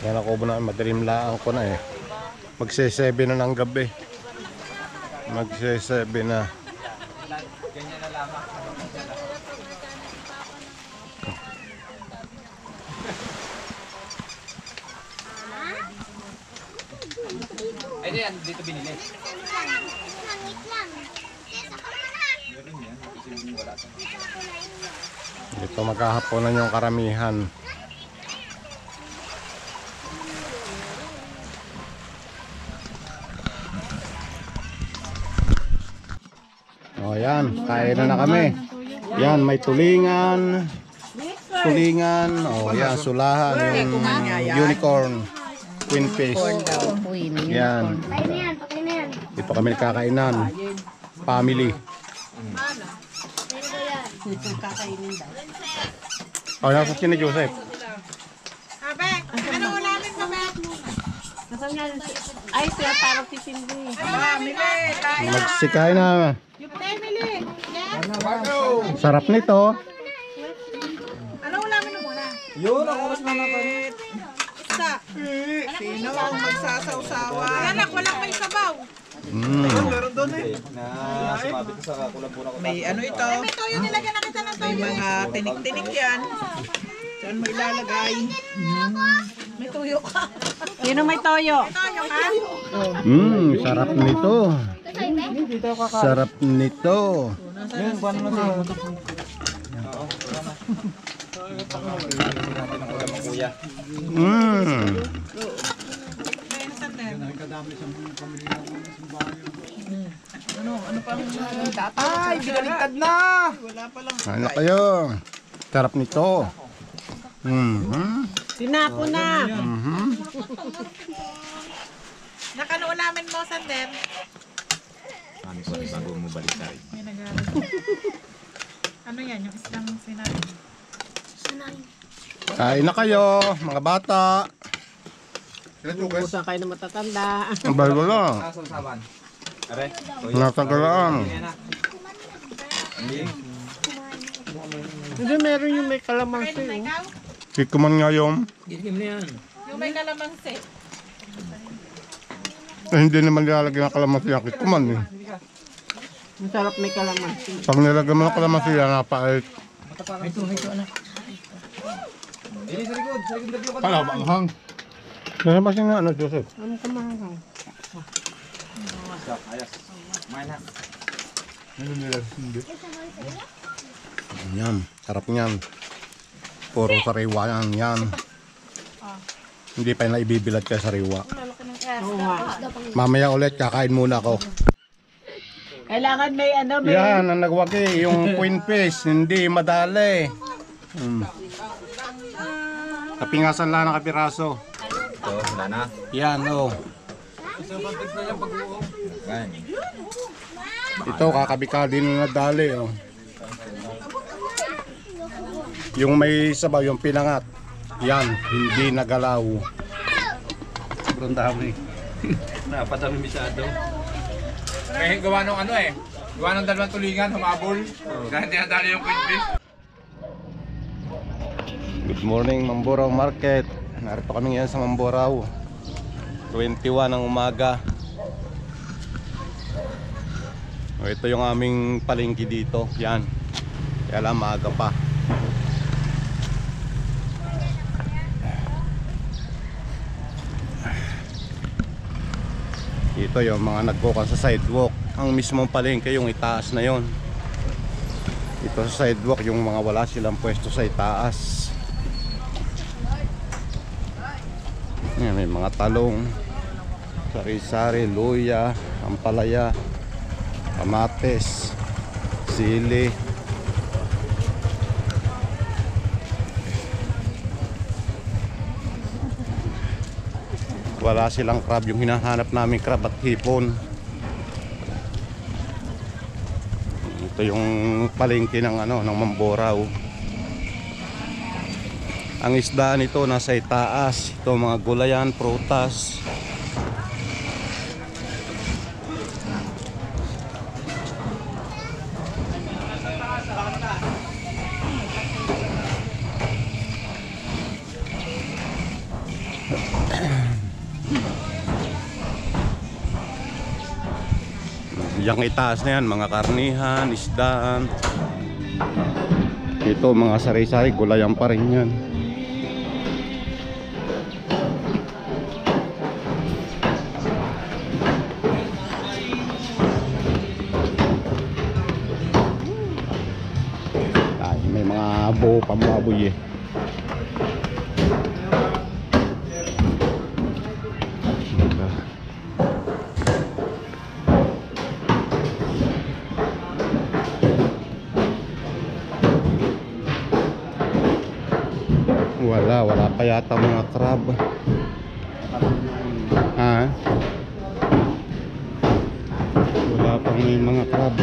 Yan ako na, madilim lang ko na eh. Magse-7 na ng gabi. Magse-7 na. Ganyan na lamang. Ay, yan, dito binili. Dito maghahaponan yung karamihan. O yan, kain na kami. Yan, may tulingan. Tulingan. O yan, sulahan. Yung unicorn. Queen fish. Yan. Dito kami nakakainan. Family. O, nasa si ni Joseph. Abek, ano ulamin mo, Bek? Ay, siya parang si Cindy. Mili, tayo. Magsikay na. Mili. Sarap nito. Ano ulamin mo muna? Yun, ako mas mama Isa. Sino ang magsasawsawa? Anak, walang may sabaw. Meron doon eh. Na sumabit ko sa kulabura ko. May ano ito? May toyo, nilagyan na kita ng toyo. May mga tinik-tinik yan. Saan mo ilalagay? May toyo ka. Sino may toyo? May toyo ka? Sarap nito. Sarap nito. Yun, paano natin? Oo, wala na. Natin ang ulam ng kuya. Ano pang Ay, binaligtad na! wala pa lang. Ano kayo? Sarap nito. Sinapo na. Nakano ulamin mo, Sander? Ano ko bago mo balik sa rin? May nag-aaral. Ano yan, yung islang sinabi? Kain na kayo, mga bata. Ubusan kayo na matatanda. Ang bago na. Sasawan. Are, Natagalaan. Hindi. Hindi, meron yung may kalamansi. Pwede na ikaw? Kikuman nga yung. Yung may kalamansi. Hindi naman nilalagyan ng kalamansi ang kikuman eh. Masarap may kalamansi. Pag nilagyan mo ng kalamansi yan, napait. Ito anak. Ini sa likod na ka. Kala ba ang hang? Kaya ba siya nga ano, Joseph? Ano ka mahang? Ayos. Main na. Yan, sarap niyan. Puro sariwa yan, yan. Hindi pa na ibibilad ka sariwa. Oo nga. Mamaya ulit, kakain muna ako. Kailangan may ano, may... Yan, ang nagwagi, yung queen fish, hindi madali. Kapingasan lang na kapiraso. Ito, wala na. Yan, oh. Yan. Ito, kakabika din na nadali, oh. Yung may sabaw, yung pinangat. Yan, hindi nagalaw. Sobrang dami. Napadami bisado. May gawa nung ano eh. Gawa nung dalawang tulingan, humabol. Dahil dinadali yung queen fish. Good morning, Mamburao Market. Narito kami ngayon sa Mamburao. 21 ng umaga. Ito yung aming palengke dito. Yan. Kaya lang maaga pa. Ito yung mga nagkukan sa sidewalk. Ang mismong palengke yung itaas na yon. Ito sa sidewalk yung mga wala silang pwesto sa itaas. Yan, may mga talong, sari-sari, luya, ampalaya, kamates, sili. Wala silang crab, yung hinahanap namin crab at hipon. Ito yung palengke ng ano, ng Mamburao. Ang isda nito nasa itaas. Ito mga gulayan, prutas. Yang itaas na yan, mga karnihan, isdaan. Ito mga sari-sari, gulayan pa rin yan. Ay, may mga buo pa maboy eh. Wala pa yata mga crab. Ha? Wala pang may mga crab.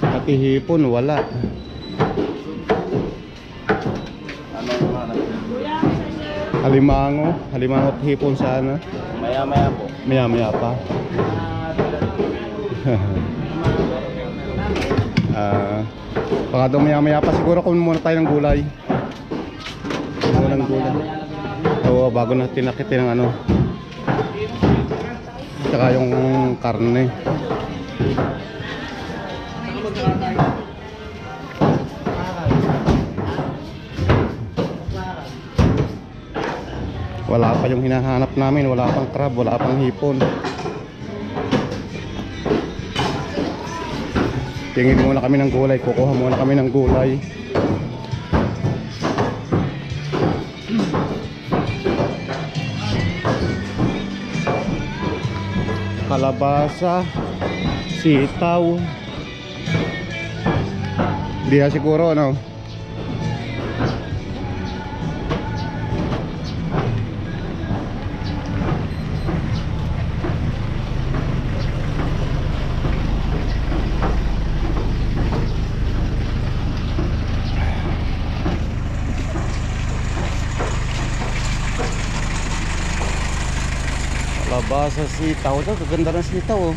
Pati hipon wala. Halimango at hipon sana. Maya-maya po. Maya pa. Baka daw maya pa siguro kung muna tayo ng gulay. Ng gulay. Oo, bago natin nakitin ng ano. Tsaka yung karne. Wala pa yung hinahanap namin, wala pang crab, wala pang hipon. Tingin muna kami ng gulay, kukuha muna kami ng gulay. Kalabasa, sitaw. Di siguro ano. Kalabasa, sitaw. Ito, kaganda ng sitaw oh.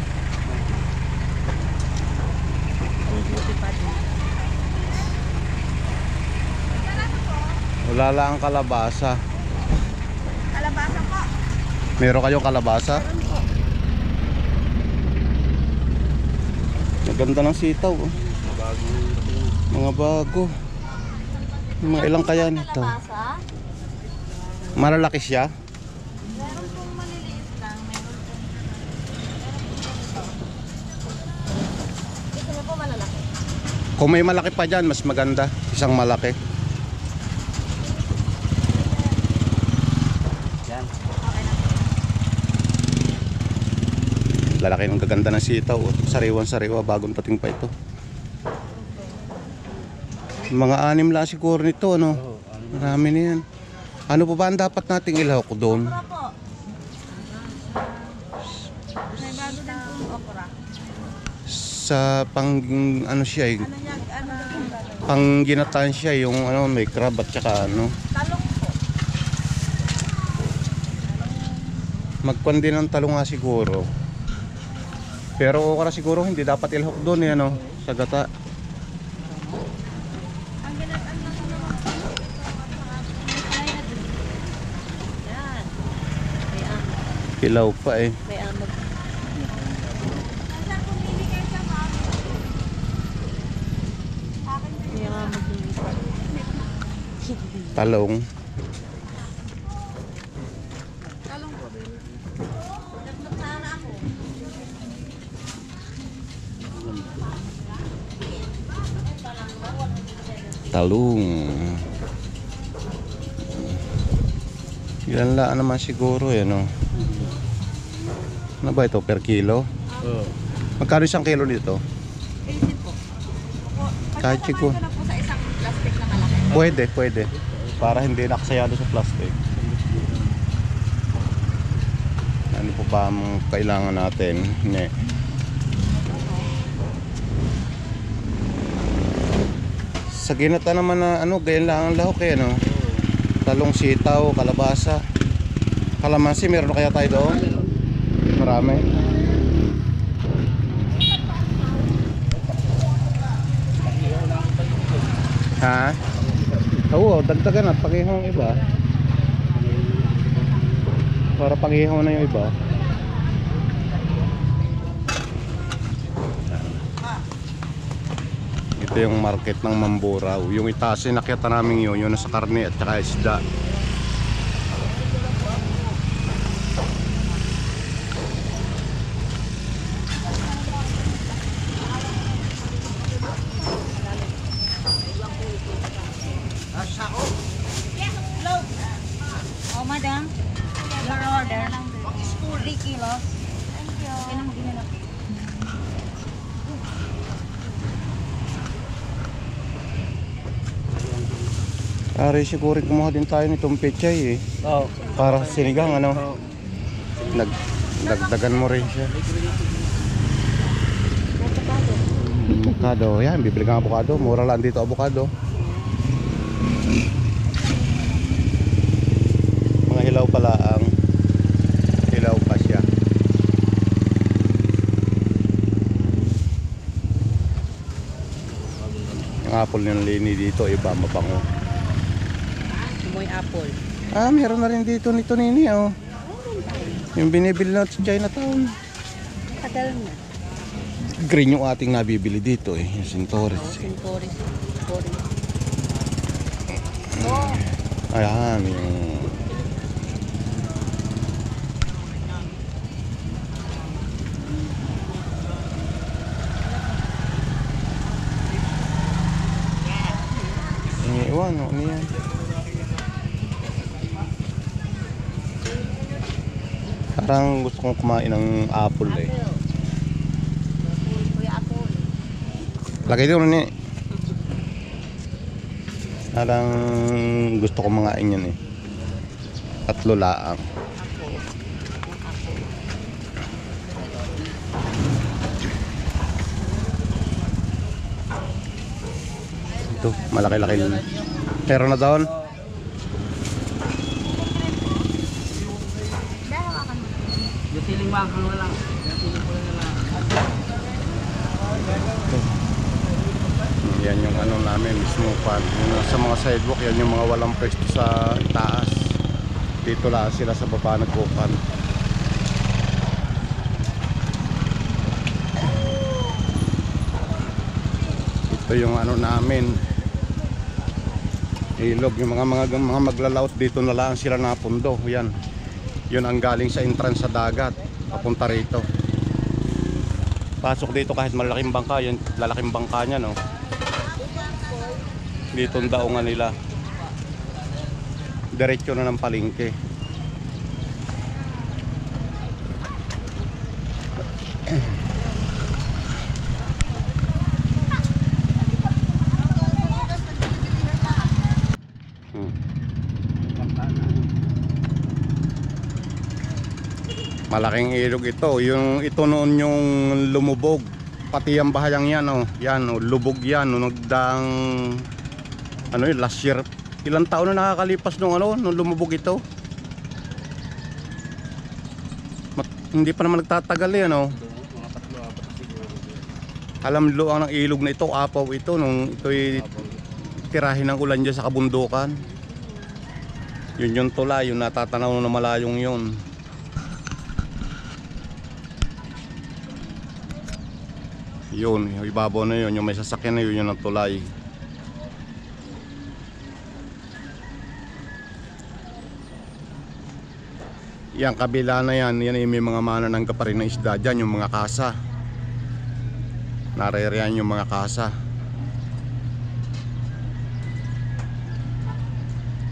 Wala lang ang kalabasa. Kalabasa po. Meron kayong kalabasa? Maganda ng sitaw oh. Mga bago. Mga ilang kaya nito? Malalaki siya? Meron pong maliliit lang. Meron pong gusto mo po malalaki? Kung may malaki pa dyan, mas maganda. Isang malaki. Lalaki ng gaganda ng sitaw. Sariwan-sariwa, bagong pating pa ito. Mga 6 lang siguro nito, ano? Marami na yan. Ano pa ba ang dapat nating ilahok doon? Okra po. May bago din pong okra. Sa pang, ano siya eh, Ano yan? Ano? pang ginataan siya, yung ano, may crab at saka ano. Talong po. Magkwan din ng talong nga siguro. Pero okra siguro hindi dapat ilahok doon eh, ano, sa gata. Ang ginataan lang naman. Yan. Kilaw pa eh. May amag. Saan pumili kayo sa mami? May amag din. Talong. Talong po, baby. Nagmagtara ako. Talong. Yan lang naman siguro eh, no? Ano ba ito? Per kilo? Magkano isang kilo dito? 80 po. Kahit siguro. Ito na po sa isang plastic na malaki. Pwede. Para hindi nakasayado sa plastic. Ano po ba ang kailangan natin? Ne. Sa ginata naman na ano, ganyan lang ang lahok eh, no? Talong, sitaw, kalabasa. Kalamansi, meron na kaya tayo doon? Marami. Ha? Oo, dagdagan at pag-ihaw ang iba. Para pag-ihaw na yung iba. Ito yung market ng Mamburao. Yung itaas yung nakita namin yun nasa karne at saka isda. Oh, madam. Your order. 3 kilos. Thank you. Ari siguro kumuha din tayo nitong pechay eh. Oo. Para sa sinigang ano. Nagdagdagan mo rin siya. Avocado. Yan, bibili kang avocado. Mura lang dito avocado. Mga hilaw pala ang hilaw pa siya. Yung apple ng Lini dito iba mabango. Moy apple. Ah, meron na rin dito nito nini oh. Yung binibili na sa Chinatown. Tagal na. Green yung ating nabibili dito eh, yung Sintoris. Sintoris. Ayan, yung iwan, ano yan? Parang gusto kong kumain ng apple eh. Lagay dito ni. Parang gusto ko mangain yan eh. Tatlo laang. Ito, malaki-laki. Meron na doon. Yung siling makang na lang. Yung siling ko na lang. Yan yung ano namin, mismo pan. Yung sa mga sidewalk, yan yung mga walang pwesto sa itaas. Dito lang sila sa baba nagkukan. Ito yung ano namin. Ilog, yung mga maglalaot dito na lang sila napundo. Yan. Yun ang galing sa entrance sa dagat. Papunta rito. Pasok dito kahit malaking bangka, yan lalaking bangka niya no. Dito ang daungan nila. Diretso na ng palengke. Malaking ilog ito. Yung ito noon yung lumubog. Pati yung bahayang yan oh. Yan oh, lubog yan no, nagdang ano yun, last year. Ilang taon na nakakalipas nung ano, nung lumubog ito. Hindi pa naman nagtatagal yan oh. Alam luang ng ilog na ito, apaw ito nung ito'y tirahin ng ulan dyan sa kabundukan. Yun yung tulay, yung natatanaw na malayong yun. Yun, yung ibabaw na yun, yung may sasakyan na yun, yun ang tulay. Yan, kabila na yan, yan yung may mga mananangga pa rin ng isda dyan, yung mga kasa. Naririyan yung mga kasa.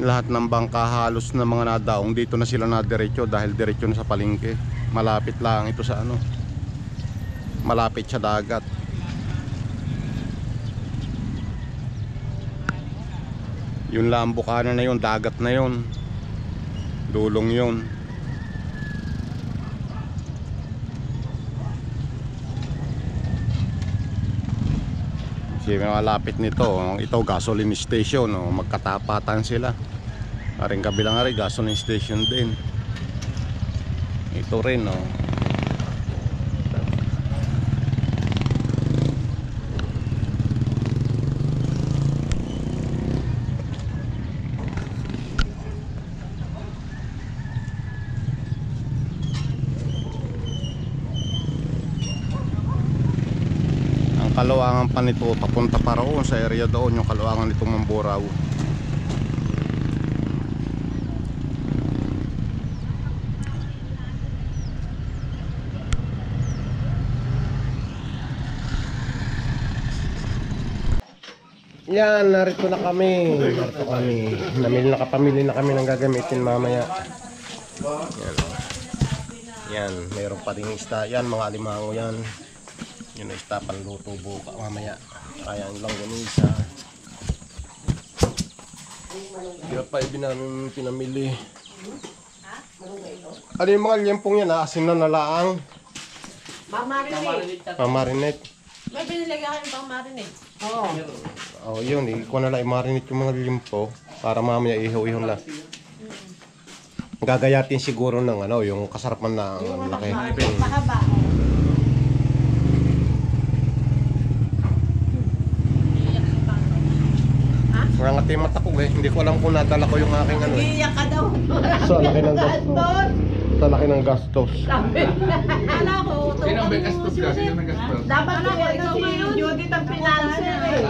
Lahat ng bangka halos na mga nadaong dito na sila nadiretso dahil diretso na sa palengke. Malapit lang ito sa ano. Malapit sa dagat. Yung Lambukanan na yun, dagat na yun. Dulong yun. Kasi malapit nito, ito gasoline station, oh, magkatapatan sila. Aring kabilang ari gasoline station din. Ito rin, oh. kaluwangan pa nito papunta pa roon sa area doon, yung kaluwangan nitong Mamburao. Yan, narito na kami. Nakapamili na kami ng gagamitin mamaya. Yan. Yan, mayroon pa rin isda. Yan, mga alimango yan. Yun na isda, panluto buka mamaya. Kaya lang ganisa. Kaya pa namin pinamili. Ano yung mga liempong yan? Asin na nalaang. Mamarinate. May binilagay kayong pang marinate. Oh, yun. Ikuha na lang i-marinate yung mga liempo para mamaya ihaw-ihaw lang. Gagayatin siguro ng ano, yung kasarapan na laki. Mahaba. Mga ngati mata ko eh. Hindi ko alam kung nadala ko yung aking ano eh. Iiyak ka daw. Sa laki ng gastos. Sa laki ng gastos. Ala ko, Sino ang may gastos ka? Sino may gastos? Dapat ko ikaw si Judith ang financer eh.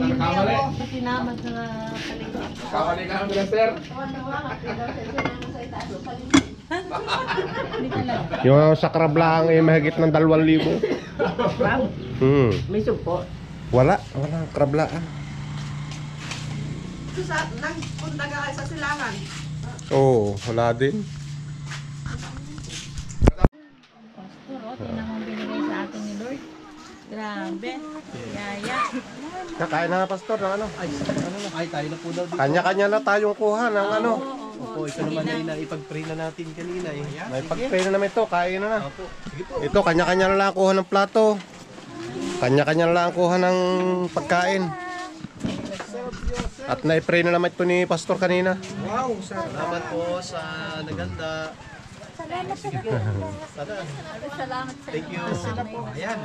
hindi Kamali. ako sinama sa paligid. Kawali ka namin sir. Yung sa crab lang eh, mahigit ng 2,000. May supo. Wala crab lang. Nagpunta ka kayo sa silangan. Oo, wala din. Pastor, tingnan mo binigay sa atin ni Lord. Grabe. Yaya. Kakain na pastor ng ano. Ay, tayo na po daw dito. Kanya-kanya na tayong kuha ng ano. Opo, ito naman ay naipag-pray na natin kanina eh. May pag-pray na naman ito, kain na na. Opo, sige po. Ito, kanya-kanya na lang kuha ng plato. Kanya-kanya na lang kuha ng pagkain. At na-pray na naman ito ni pastor kanina. Wow, salamat po sa naganda. Salamat sa Sige po. Sana. Salamat sa Thank you. Ayan.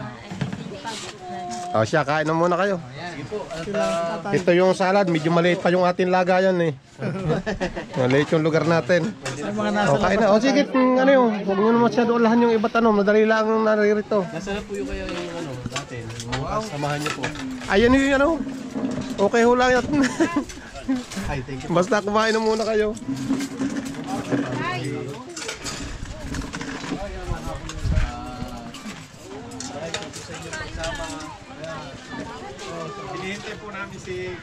O siya, kain na muna kayo. Sige po. At Ito yung salad, medyo maliit pa yung ating lagayan eh. Maliit yung lugar natin. O kain na. O sige, ano yun, huwag nyo naman masyado ulahan yung iba't ano, madali lang ang naririto. nasa na po yung kaya yung ano natin. Samahan niyo po. Ayan yung ano, okay ho lang yan. Ay, thank you. Basta kumain na muna kayo. Hinihintay po namin si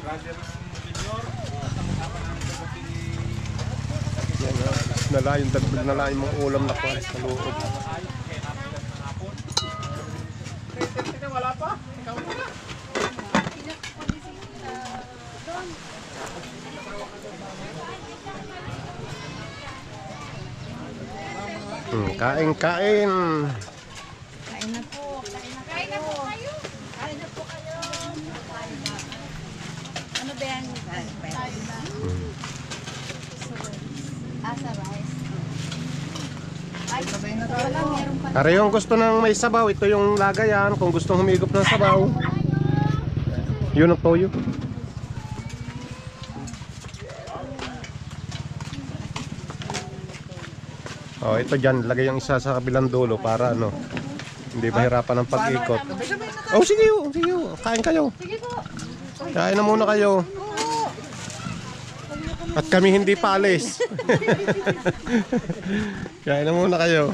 brother Junior. Yan na, nalayon, dagdag nalayon mga ulam na kuha sa loob. Wala pa? Kain, kain. Kain na po. Kain na po kayo. Kain na po kayo. Ano ba yan? Asa rice. Ay, wala, meron pa. Para yung gusto ng may sabaw, ito yung lagayan. Kung gustong humigop ng sabaw, yun ang toyo. Oh, ito dyan, lagay yung isa sa kabilang dulo para ano, hindi mahirapan ng pag-ikot. Oh, sige oh, sige oh. Kain kayo. Sige po. Kain na muna kayo. At kami hindi pa alis. Kain na muna kayo.